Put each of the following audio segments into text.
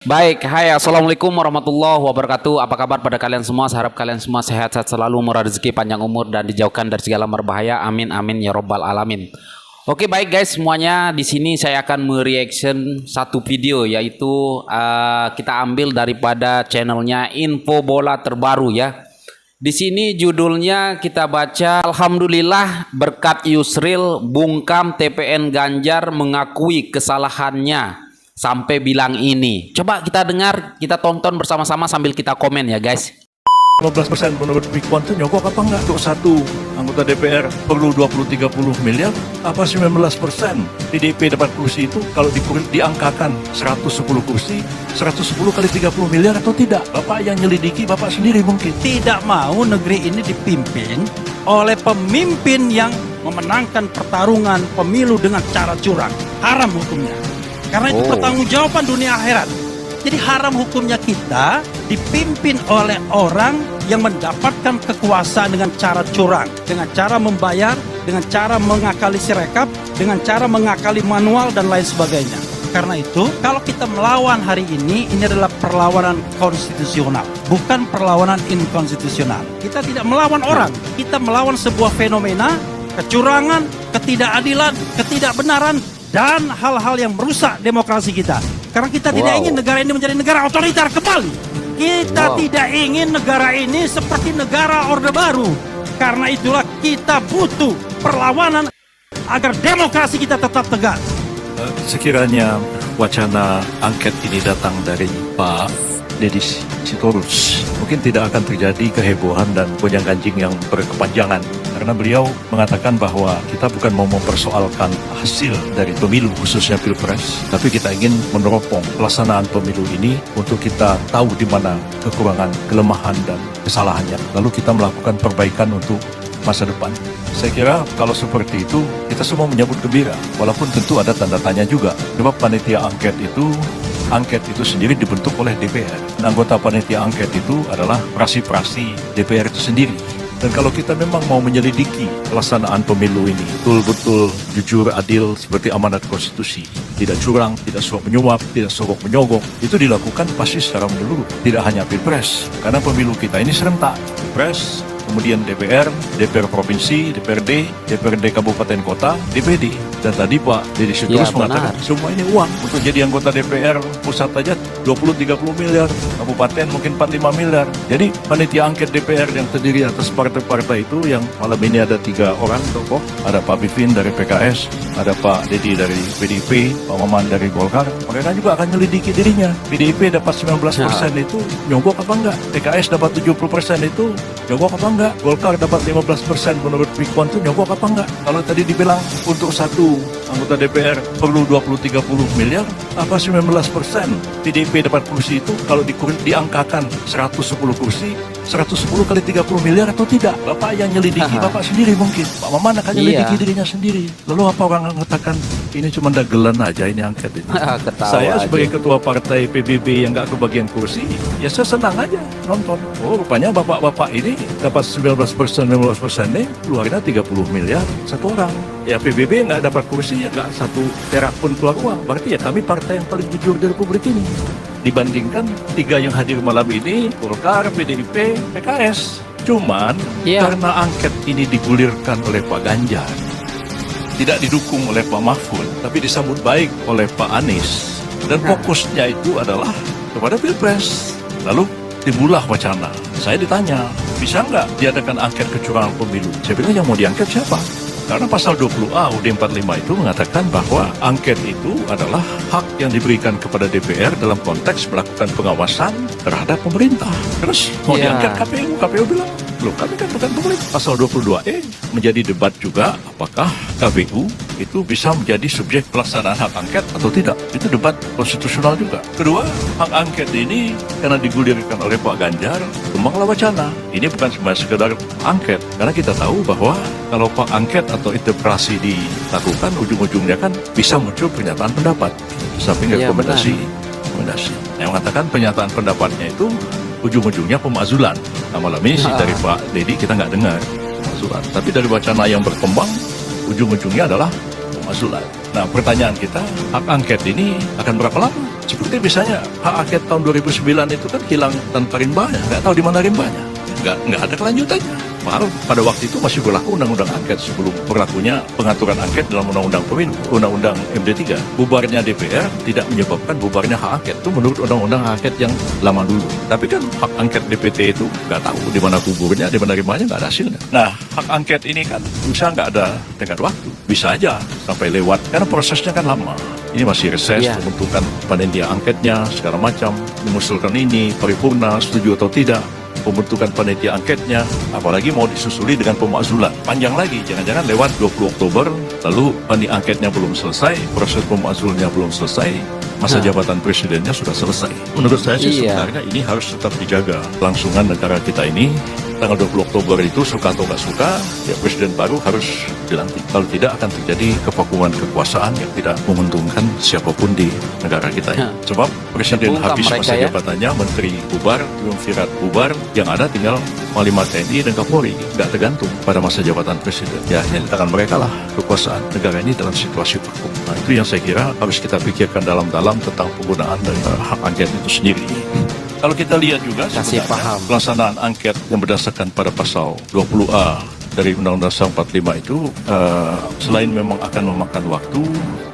Baik, hai, assalamualaikum warahmatullahi wabarakatuh. Apa kabar pada kalian semua? Saya harap kalian semua sehat-sehat selalu, murah rezeki, panjang umur, dan dijauhkan dari segala berbahaya. Amin, amin, ya robbal alamin. Oke, baik guys, semuanya di sini saya akan mereaction satu video, yaitu kita ambil daripada channelnya Info Bola Terbaru ya. Di sini judulnya kita baca, Alhamdulillah berkat Yusril bungkam TPN Ganjar mengakui kesalahannya. Sampai bilang ini. Coba kita dengar, kita tonton bersama-sama sambil kita komen ya guys. 15% menurut Pikwan itu nyogok apa enggak? Untuk satu anggota DPR perlu 20-30 miliar, apa 19% PDIP dapat kursi itu kalau diangkakan 110 kursi, 110 kali 30 miliar atau tidak? Bapak yang nyelidiki, Bapak sendiri mungkin. Tidak mau negeri ini dipimpin oleh pemimpin yang memenangkan pertarungan pemilu dengan cara curang. Haram hukumnya. Karena itu pertanggungjawaban dunia akhirat. Jadi haram hukumnya kita dipimpin oleh orang yang mendapatkan kekuasaan dengan cara curang, dengan cara membayar, dengan cara mengakali sirekap, dengan cara mengakali manual dan lain sebagainya. Karena itu, kalau kita melawan hari ini adalah perlawanan konstitusional, bukan perlawanan inkonstitusional. Kita tidak melawan orang, kita melawan sebuah fenomena, kecurangan, ketidakadilan, ketidakbenaran, dan hal-hal yang merusak demokrasi kita. Karena kita tidak ingin negara ini menjadi negara otoriter kembali. Kita tidak ingin negara ini seperti negara Orde Baru. Karena itulah kita butuh perlawanan agar demokrasi kita tetap tegak. Sekiranya wacana angket ini datang dari Pak Deddy Sitorus, mungkin tidak akan terjadi kehebohan dan gonjang-ganjing yang berkepanjangan. Karena beliau mengatakan bahwa kita bukan mau mempersoalkan hasil dari pemilu, khususnya Pilpres, tapi kita ingin meneropong pelaksanaan pemilu ini untuk kita tahu di mana kekurangan, kelemahan, dan kesalahannya. Lalu kita melakukan perbaikan untuk masa depan. Saya kira kalau seperti itu, kita semua menyambut gembira, walaupun tentu ada tanda tanya juga. Sebab panitia angket itu sendiri dibentuk oleh DPR. Dan anggota panitia angket itu adalah prasi-prasi DPR itu sendiri. Dan kalau kita memang mau menyelidiki pelaksanaan pemilu ini betul-betul jujur, adil, seperti amanat konstitusi, tidak curang, tidak suap menyuap, tidak sogok menyogok, itu dilakukan pasti secara menyeluruh. Tidak hanya Pilpres, karena pemilu kita ini serentak. Pilpres, kemudian DPR, DPR Provinsi, DPRD, DPRD Kabupaten Kota, DPD. Dan tadi Pak Deddy Sitorus mengatakan semua ini uang. Untuk jadi anggota DPR pusat aja 20-30 miliar, kabupaten mungkin 4-5 miliar. Jadi panitia angket DPR yang terdiri atas partai-partai itu, yang malam ini ada 3 orang tokoh. Ada Pak Bivin dari PKS, ada Pak Deddy dari PDIP, Pak Maman dari Golkar. Mereka juga akan menyelidiki dirinya. PDIP dapat 19% itu nyogok apa enggak? PKS dapat 70% itu nyogok apa enggak? Golkar dapat 15% menurut Pikwan itu nyogok apa enggak? Kalau tadi dibilang untuk satu anggota DPR perlu 20-30 miliar, apa 19% PDIP dapat kursi itu kalau diangkakan 110 kursi, 110 kali 30 miliar atau tidak? Bapak yang nyelidiki, Bapak sendiri mungkin. Pak Maman akan nyelidiki dirinya sendiri. Lalu apa orang mengatakan ini cuma dagelan aja ini angket ini? Saya sebagai ketua partai PBB yang gak kebagian kursi, ya saya senang aja nonton. Oh, rupanya bapak-bapak ini dapat 19% nih, keluarnya 30 miliar satu orang. Ya PBB nggak dapat kursi, ya nggak satu perak pun keluar uang. Berarti ya kami partai yang paling jujur di Republik ini. Dibandingkan 3 yang hadir malam ini, Golkar, PDIP, PKS. Cuman karena angket ini digulirkan oleh Pak Ganjar, tidak didukung oleh Pak Mahfud, tapi disambut baik oleh Pak Anies. Dan fokusnya itu adalah kepada Pilpres. Lalu timbullah wacana. Saya ditanya, bisa nggak diadakan angket kecurangan pemilu? Saya bilang yang mau diangket siapa? Karena pasal 20A UUD 45 itu mengatakan bahwa angket itu adalah hak yang diberikan kepada DPR dalam konteks melakukan pengawasan terhadap pemerintah. Terus mau diangket KPU, KPU bilang, loh kami kan bukan pemerintah. Pasal 22E menjadi debat juga, apakah KPU itu bisa menjadi subjek pelaksanaan hak angket atau tidak. Itu debat konstitusional juga. Kedua, hak angket ini karena digulirkan oleh Pak Ganjar, kembanglah wacana. Ini bukan cuma sekedar angket, karena kita tahu bahwa kalau Pak angket atau interpelasi dilakukan, ujung-ujungnya kan bisa muncul pernyataan pendapat, samping rekomendasi. Yang mengatakan pernyataan pendapatnya itu ujung-ujungnya pemakzulan. Nah malam ini sih dari Pak Deddy kita nggak dengar pemakzulan, tapi dari wacana yang berkembang ujung-ujungnya adalah pemakzulan. Nah pertanyaan kita, hak angket ini akan berapa lama? Seperti misalnya hak angket tahun 2009 itu kan hilang tanpa rimbanya, nggak tahu di mana rimbanya, nggak ada kelanjutannya. Padahal pada waktu itu masih berlaku undang-undang angket sebelum berlakunya pengaturan angket dalam undang-undang pemilu, undang-undang MD3. Bubarnya DPR tidak menyebabkan bubarnya hak angket, itu menurut undang-undang hak angket yang lama dulu. Tapi kan hak angket DPT itu nggak tahu di mana kuburnya, di mana rimbanya, nggak ada hasilnya. Nah, hak angket ini kan bisa nggak ada tenggat waktu, bisa aja sampai lewat karena prosesnya kan lama. Ini masih reses, pembentukan panitia angketnya, segala macam, mengusulkan ini, paripurna, setuju atau tidak, pembentukan panitia angketnya, apalagi mau disusuli dengan pemakzulan. Panjang lagi, jangan-jangan lewat 20 Oktober, lalu panitia angketnya belum selesai, proses pemakzulnya belum selesai, masa jabatan presidennya sudah selesai. Menurut saya sih sebenarnya ini harus tetap dijaga kelangsungan negara kita ini. Tanggal 20 Oktober itu suka atau nggak suka, ya presiden baru harus dilantik. Kalau tidak akan terjadi kevakuman kekuasaan yang tidak menguntungkan siapapun di negara kita ini. Sebab presiden habis masa jabatannya, menteri bubar, triumvirat bubar, yang ada tinggal Panglima TNI dan Kapolri, nggak tergantung pada masa jabatan presiden. Ya, ini di tangan mereka lah kekuasaan negara ini dalam situasi vakum. Nah, itu yang saya kira harus kita pikirkan dalam-dalam tentang penggunaan dari hak angket itu sendiri. Kalau kita lihat juga pelaksanaan angket yang berdasarkan pada pasal 20A dari Undang-Undang 45 itu selain memang akan memakan waktu,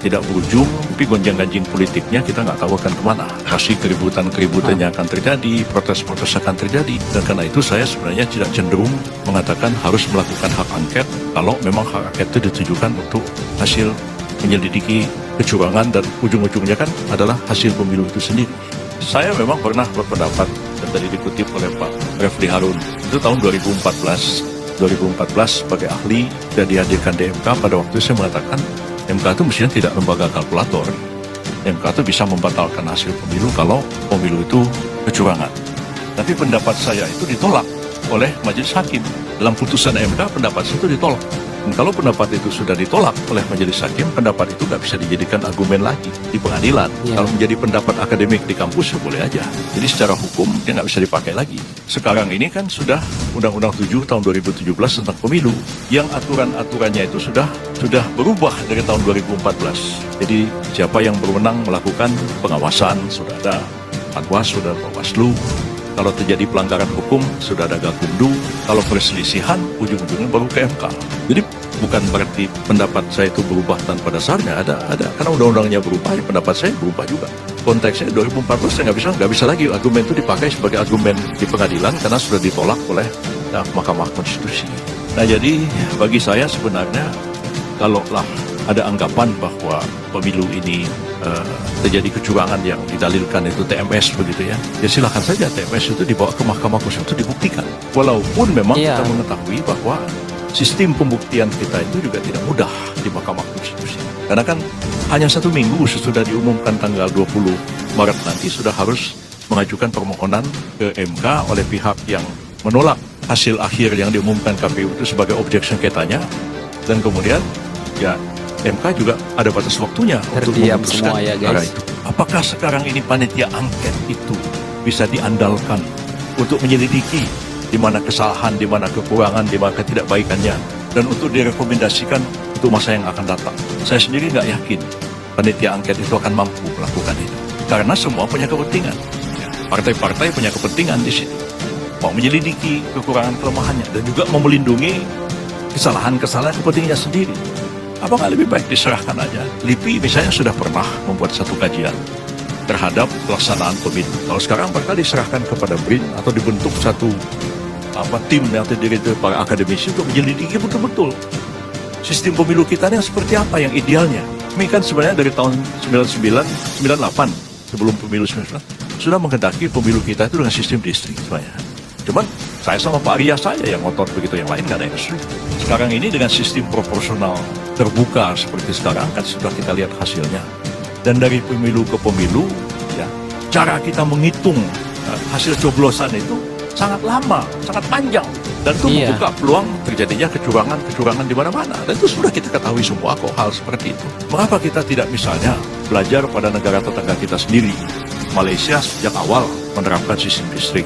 tidak berujung, tapi gonjang-ganjing politiknya kita nggak tahu akan kemana. Pasti keributan-keributan yang akan terjadi, protes-protes akan terjadi. Dan karena itu saya sebenarnya tidak cenderung mengatakan harus melakukan hak angket kalau memang hak angket itu ditujukan untuk hasil menyelidiki kecurangan dan ujung-ujungnya kan adalah hasil pemilu itu sendiri. Saya memang pernah berpendapat, dan tadi dikutip oleh Pak Refli Harun, itu tahun 2014 sebagai ahli dan dihadirkan di MK. Pada waktu itu saya mengatakan MK itu mestinya tidak lembaga kalkulator. MK itu bisa membatalkan hasil pemilu kalau pemilu itu kecurangan. Tapi pendapat saya itu ditolak oleh majelis hakim. Dalam putusan MK pendapat itu ditolak. Dan kalau pendapat itu sudah ditolak oleh majelis hakim, pendapat itu nggak bisa dijadikan argumen lagi di pengadilan. Kalau menjadi pendapat akademik di kampus ya boleh aja. Jadi secara hukum dia nggak bisa dipakai lagi. Sekarang ini kan sudah Undang-Undang 7 tahun 2017 tentang pemilu, yang aturan-aturannya itu sudah berubah dari tahun 2014. Jadi siapa yang berwenang melakukan pengawasan sudah ada Panwas, sudah ada Bawaslu. Kalau terjadi pelanggaran hukum, sudah ada Gakumdu. Kalau perselisihan, ujung-ujungnya baru ke MK. Jadi bukan berarti pendapat saya itu berubah tanpa dasarnya. Ada. Karena undang-undangnya berubah, ya pendapat saya berubah juga. Konteksnya 2014 saya nggak bisa lagi argumen itu dipakai sebagai argumen di pengadilan karena sudah ditolak oleh Mahkamah Konstitusi. Nah jadi bagi saya sebenarnya kalaulah ada anggapan bahwa pemilu ini terjadi kecurangan yang didalilkan itu TMS begitu ya silakan saja TMS itu dibawa ke Mahkamah Konstitusi itu dibuktikan. Walaupun memang kita mengetahui bahwa sistem pembuktian kita itu juga tidak mudah di Mahkamah Konstitusi. Karena kan hanya 1 minggu sesudah diumumkan tanggal 20 Maret nanti sudah harus mengajukan permohonan ke MK oleh pihak yang menolak hasil akhir yang diumumkan KPU itu sebagai objek sengketanya, dan kemudian ya MK juga ada batas waktunya untuk memutuskan perkara itu. Apakah sekarang ini panitia angket itu bisa diandalkan untuk menyelidiki di mana kesalahan, di mana kekurangan, di mana ketidakbaikannya, dan untuk direkomendasikan untuk masa yang akan datang? Saya sendiri nggak yakin panitia angket itu akan mampu melakukan itu, karena semua punya kepentingan. Partai-partai punya kepentingan di situ, mau menyelidiki kekurangan kelemahannya dan juga mau melindungi kesalahan-kesalahan kepentingannya sendiri. Apa nggak lebih baik diserahkan aja? LIPI misalnya sudah pernah membuat satu kajian terhadap pelaksanaan pemilu. Kalau sekarang mereka diserahkan kepada BRIN atau dibentuk satu tim yang terdiri dari para akademisi untuk menyelidiki betul-betul sistem pemilu kita ini seperti apa yang idealnya. Ini kan sebenarnya dari tahun 99, 98 sebelum pemilu 99 sudah menghendaki pemilu kita itu dengan sistem distrik sebenarnya. Cuman saya sama Pak Arya saja yang ngotot begitu, yang lain nggak ada yang setuju. Sekarang ini dengan sistem proporsional terbuka seperti sekarang kan sudah kita lihat hasilnya. Dan dari pemilu ke pemilu, ya cara kita menghitung hasil coblosan itu sangat lama, sangat panjang, dan itu membuka peluang terjadinya kecurangan di mana-mana. Dan itu sudah kita ketahui semua kok hal seperti itu. Mengapa kita tidak misalnya belajar pada negara tetangga kita sendiri? Malaysia sejak awal menerapkan sistem distrik.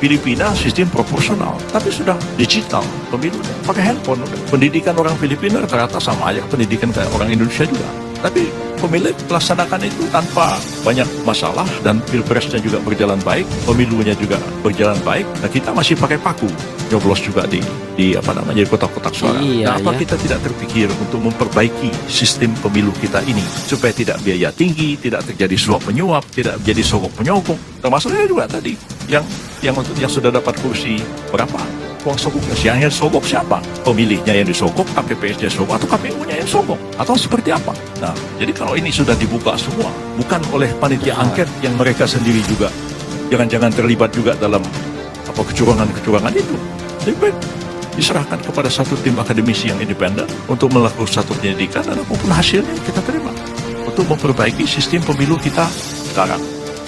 Filipina sistem proporsional, tapi sudah digital pemilu, pakai handphone. Pendidikan orang Filipina rata-rata sama aja pendidikan kayak orang Indonesia juga. Tapi pemilik melaksanakan itu tanpa banyak masalah dan pilpresnya juga berjalan baik, pemilunya juga berjalan baik. Nah, kita masih pakai paku, nyoblos juga di di kotak-kotak suara. Iya, Nah, apa ya. kita tidak terpikir untuk memperbaiki sistem pemilu kita ini supaya tidak biaya tinggi, tidak terjadi suap menyuap, tidak menjadi sogok menyogok. Termasuknya juga tadi yang sudah dapat kursi berapa? Uang sogoknya yang sogok siapa? Pemilihnya yang disogok, KPPS-nya sogok, atau KPU-nya yang sogok, atau seperti apa? Nah, jadi kalau ini sudah dibuka semua, bukan oleh panitia angket yang mereka sendiri juga jangan-jangan terlibat juga dalam apa kecurangan-kecurangan itu, lebih baik diserahkan kepada satu tim akademisi yang independen untuk melakukan satu penyelidikan dan apapun hasilnya kita terima untuk memperbaiki sistem pemilu kita sekarang.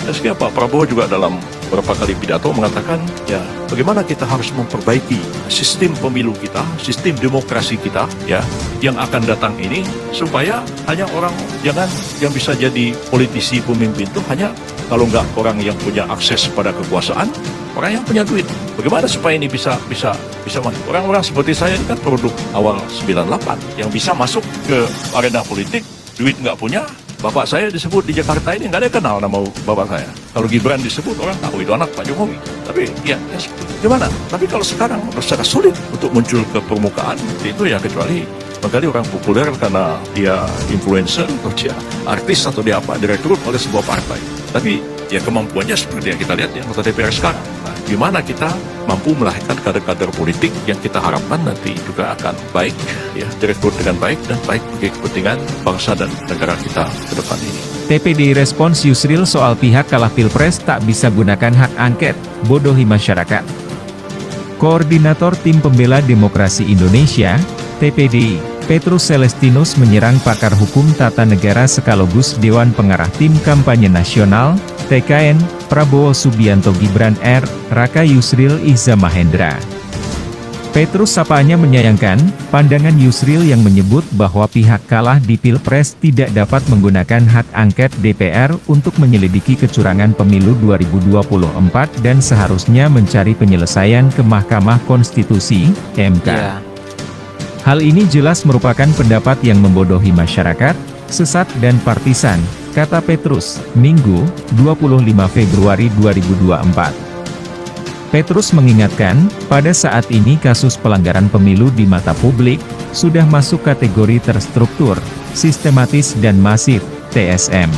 Dan sehingga Pak Prabowo juga dalam beberapa kali pidato mengatakan, ya bagaimana kita harus memperbaiki sistem pemilu kita, sistem demokrasi kita, ya yang akan datang ini supaya hanya orang jangan yang bisa jadi politisi pemimpin itu hanya kalau nggak orang yang punya akses pada kekuasaan, orang yang punya duit. Bagaimana supaya ini bisa masuk? Orang-orang seperti saya ini kan produk awal 98 yang bisa masuk ke arena politik, duit nggak punya. Bapak saya disebut di Jakarta ini nggak ada yang kenal nama bapak saya. Kalau Gibran disebut orang tahu itu anak Pak Jokowi. Tapi ya gimana? Tapi kalau sekarang secara sulit untuk muncul ke permukaan itu ya kecuali barangkali orang populer karena dia influencer atau dia artis atau dia apa direkrut oleh sebuah partai. Tapi ya kemampuannya seperti yang kita lihat di anggota DPR sekarang. Nah, gimana kita mampu melahirkan kader-kader politik yang kita harapkan nanti juga akan baik, ya direkrut dengan baik dan baik bagi kepentingan bangsa dan negara kita ke depan ini. TPD respons Yusril soal pihak kalah Pilpres tak bisa gunakan hak angket, bodohi masyarakat. Koordinator Tim Pembela Demokrasi Indonesia, TPD, Petrus Celestinus menyerang pakar hukum tata negara sekaligus Dewan Pengarah Tim Kampanye Nasional, TKN, Prabowo Subianto Gibran Raka Yusril Iza Mahendra. Petrus sapaannya menyayangkan, pandangan Yusril yang menyebut bahwa pihak kalah di Pilpres tidak dapat menggunakan hak angket DPR untuk menyelidiki kecurangan pemilu 2024 dan seharusnya mencari penyelesaian ke Mahkamah Konstitusi, MK. Iya. Hal ini jelas merupakan pendapat yang membodohi masyarakat, sesat dan partisan, kata Petrus, Minggu, 25 Februari 2024. Petrus mengingatkan, pada saat ini kasus pelanggaran pemilu di mata publik, sudah masuk kategori terstruktur, sistematis dan masif, TSM.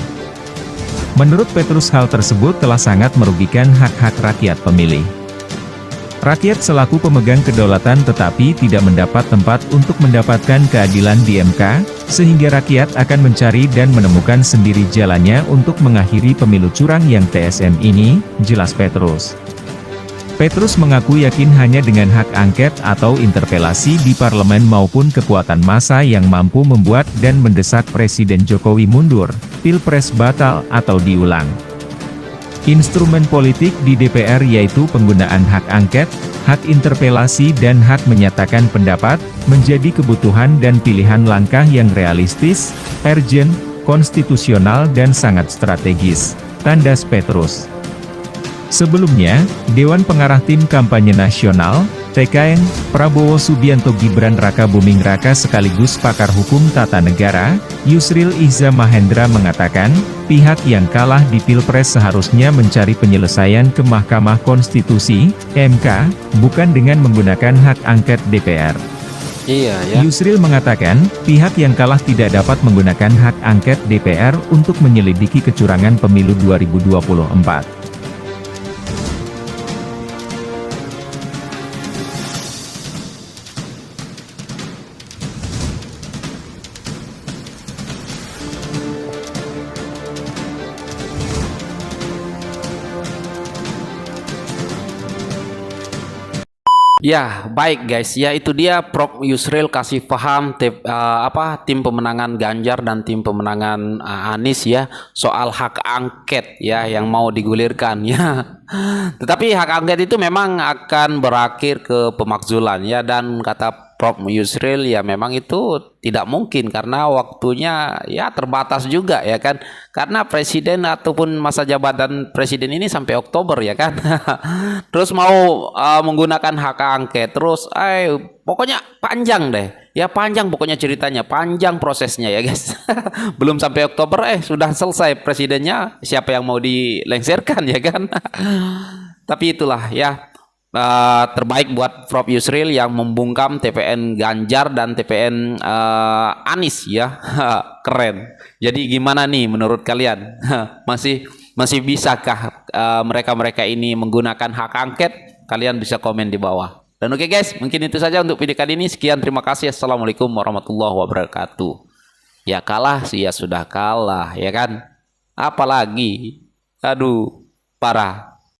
Menurut Petrus hal tersebut telah sangat merugikan hak-hak rakyat pemilih. Rakyat selaku pemegang kedaulatan tetapi tidak mendapat tempat untuk mendapatkan keadilan di MK, sehingga rakyat akan mencari dan menemukan sendiri jalannya untuk mengakhiri pemilu curang yang TSM ini, jelas Petrus. Petrus mengaku yakin hanya dengan hak angket atau interpelasi di parlemen maupun kekuatan massa yang mampu membuat dan mendesak Presiden Jokowi mundur, Pilpres batal atau diulang. Instrumen politik di DPR yaitu penggunaan hak angket, hak interpelasi dan hak menyatakan pendapat, menjadi kebutuhan dan pilihan langkah yang realistis, urgent, konstitusional dan sangat strategis, tandas Petrus. Sebelumnya, Dewan Pengarah Tim Kampanye Nasional, TKN, Prabowo Subianto Gibran Raka Buming Raka sekaligus pakar hukum tata negara, Yusril Iza Mahendra mengatakan, pihak yang kalah di Pilpres seharusnya mencari penyelesaian ke Mahkamah Konstitusi, MK, bukan dengan menggunakan hak angket DPR. Iya ya. Yusril mengatakan, pihak yang kalah tidak dapat menggunakan hak angket DPR untuk menyelidiki kecurangan pemilu 2024. Ya, baik guys. Ya itu dia Prof Yusril kasih paham tim pemenangan Ganjar dan tim pemenangan Anies ya soal hak angket ya yang mau digulirkan ya. Tetapi hak angket itu memang akan berakhir ke pemakzulan ya, dan kata Prof Yusril ya memang itu tidak mungkin karena waktunya ya terbatas juga ya kan, karena presiden ataupun masa jabatan presiden ini sampai Oktober ya kan. Terus mau menggunakan hak angket terus pokoknya panjang deh Ya panjang pokoknya ceritanya, panjang prosesnya ya guys. Belum sampai Oktober sudah selesai presidennya, siapa yang mau dilengsarkan ya kan. Tapi itulah ya, terbaik buat Prof Yusril yang membungkam TPN Ganjar dan TPN Anies ya. Keren. Jadi gimana nih menurut kalian? Masih bisakah mereka-mereka ini menggunakan hak angket? Kalian bisa komen di bawah. Dan oke guys, mungkin itu saja untuk video kali ini. Sekian, terima kasih. Assalamualaikum warahmatullahi wabarakatuh. Ya kalah sih ya sudah kalah ya kan. Apalagi, aduh, parah.